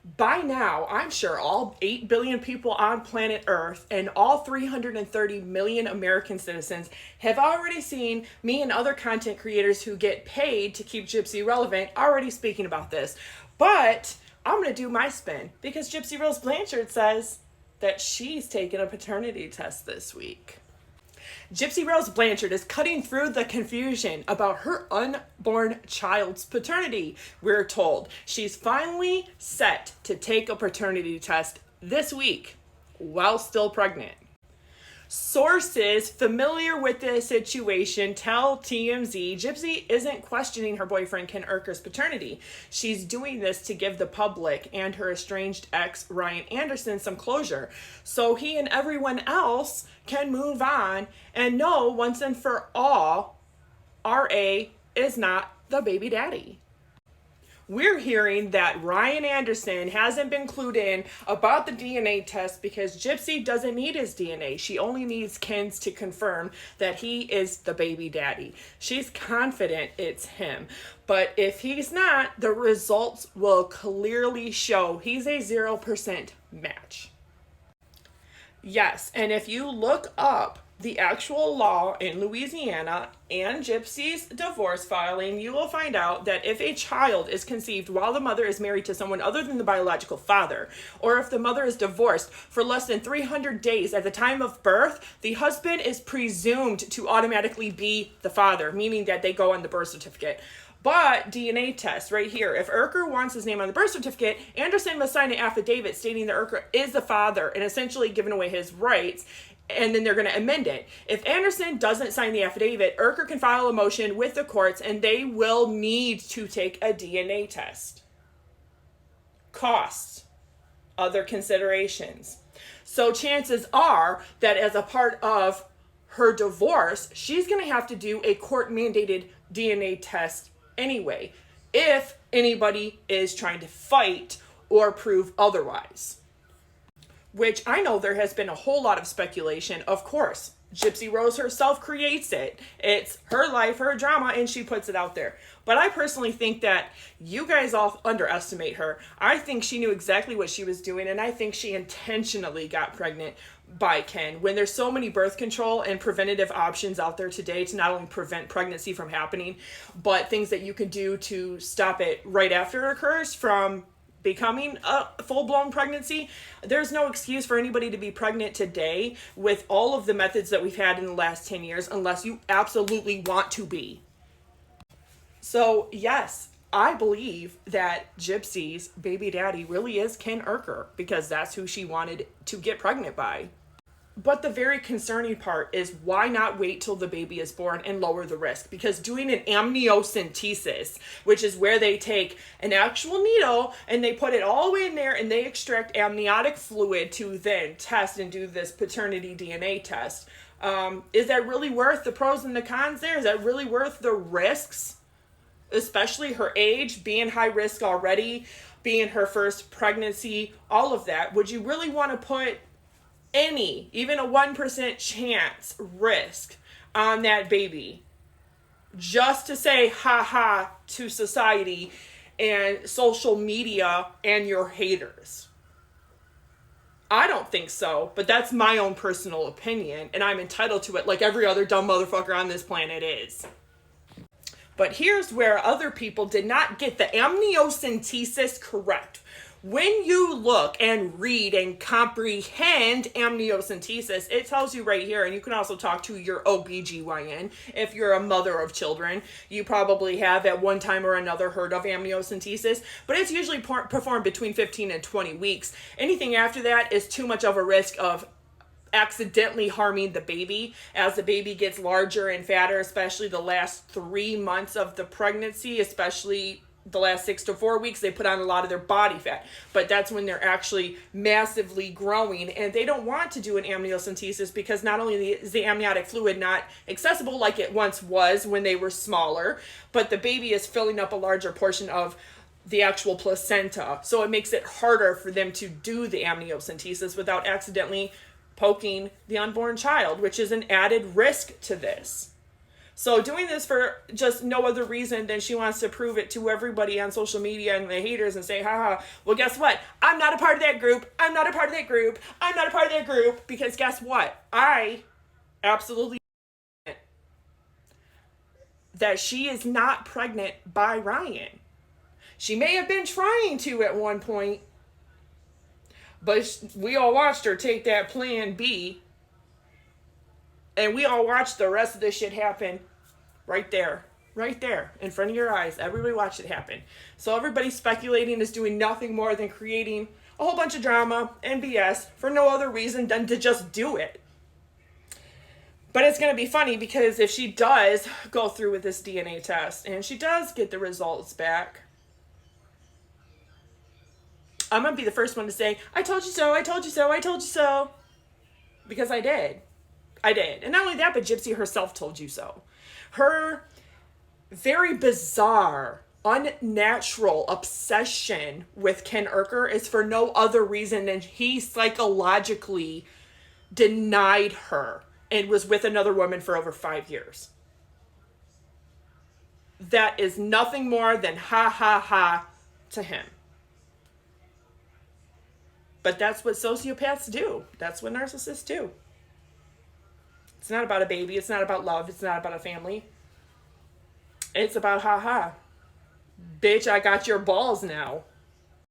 By now, I'm sure all 8 billion people on planet Earth and all 330 million American citizens have already seen me and other content creators who get paid to keep Gypsy relevant already speaking about this. But I'm going to do my spin because Gypsy Rose Blanchard says that she's taken a paternity test this week. Gypsy Rose Blanchard is cutting through the confusion about her unborn child's paternity. We're told she's finally set to take a paternity test this week while still pregnant. Sources familiar with the situation tell TMZ Gypsy isn't questioning her boyfriend Ken Urker's paternity. She's doing this to give the public and her estranged ex Ryan Anderson some closure, so he and everyone else can move on and know once and for all RA is not the baby daddy. We're hearing that Ryan Anderson hasn't been clued in about the DNA test because Gypsy doesn't need his DNA. She only needs Ken's to confirm that he is the baby daddy. She's confident it's him. But if he's not, the results will clearly show he's a 0% match. Yes, and if you look up the actual law in Louisiana and Gypsy's divorce filing, you will find out that if a child is conceived while the mother is married to someone other than the biological father, or if the mother is divorced for less than 300 days at the time of birth, the husband is presumed to automatically be the father, meaning that they go on the birth certificate. But DNA test right here. If Urker wants his name on the birth certificate, Anderson must sign an affidavit stating that Urker is the father and essentially giving away his rights. And then they're going to amend it. If Anderson doesn't sign the affidavit, Urker can file a motion with the courts and they will need to take a DNA test. Costs, other considerations. So chances are that as a part of her divorce, she's going to have to do a court-mandated DNA test anyway, if anybody is trying to fight or prove otherwise. Which I know there has been a whole lot of speculation. Of course, Gypsy Rose herself creates it. It's her life, her drama, and she puts it out there. But I personally think that you guys all underestimate her. I think she knew exactly what she was doing, and I think she intentionally got pregnant by Ken. When there's so many birth control and preventative options out there today to not only prevent pregnancy from happening, but things that you can do to stop it right after it occurs from becoming a full-blown pregnancy, there's no excuse for anybody to be pregnant today with all of the methods that we've had in the last 10 years unless you absolutely want to be. So yes, I believe that Gypsy's baby daddy really is Ken Urker because that's who she wanted to get pregnant by. But the very concerning part is why not wait till the baby is born and lower the risk? Because doing an amniocentesis, which is where they take an actual needle and they put it all the way in there and they extract amniotic fluid to then test and do this paternity DNA test. Is that really worth the pros and the cons there? Is that really worth the risks? Especially her age, being high risk already, being her first pregnancy, all of that. Would you really want to put any, even a 1% chance risk on that baby just to say ha ha to society and social media and your haters? I don't think so, but that's my own personal opinion and I'm entitled to it like every other dumb motherfucker on this planet is. But here's where other people did not get the amniocentesis correct. When you look and read and comprehend amniocentesis, it tells you right here, and you can also talk to your OBGYN if you're a mother of children. You probably have at one time or another heard of amniocentesis, but it's usually performed between 15 and 20 weeks. Anything after that is too much of a risk of accidentally harming the baby as the baby gets larger and fatter, especially the last 3 months of the pregnancy, especially the last 6 to 4 weeks. They put on a lot of their body fat, but that's when they're actually massively growing, and they don't want to do an amniocentesis because not only is the amniotic fluid not accessible like it once was when they were smaller, but the baby is filling up a larger portion of the actual placenta, so it makes it harder for them to do the amniocentesis without accidentally poking the unborn child, which is an added risk to this. So doing this for just no other reason than she wants to prove it to everybody on social media and the haters and say, haha, well, guess what? I'm not a part of that group. I'm not a part of that group. I'm not a part of that group. Because guess what? I absolutely that she is not pregnant by Ryan. She may have been trying to at one point, but we all watched her take that plan B. And we all watched the rest of this shit happen right there in front of your eyes. Everybody watched it happen. So everybody speculating is doing nothing more than creating a whole bunch of drama and BS for no other reason than to just do it. But it's going to be funny because if she does go through with this DNA test and she does get the results back, I'm going to be the first one to say, I told you so, I told you so, I told you so. Because I did. I did. And not only that, but Gypsy herself told you so. Her very bizarre, unnatural obsession with Ken Urker is for no other reason than he psychologically denied her and was with another woman for over 5 years. That is nothing more than ha ha ha to him. But that's what sociopaths do. That's what narcissists do. It's not about a baby. It's not about love. It's not about a family. It's about ha ha. Bitch, I got your balls now.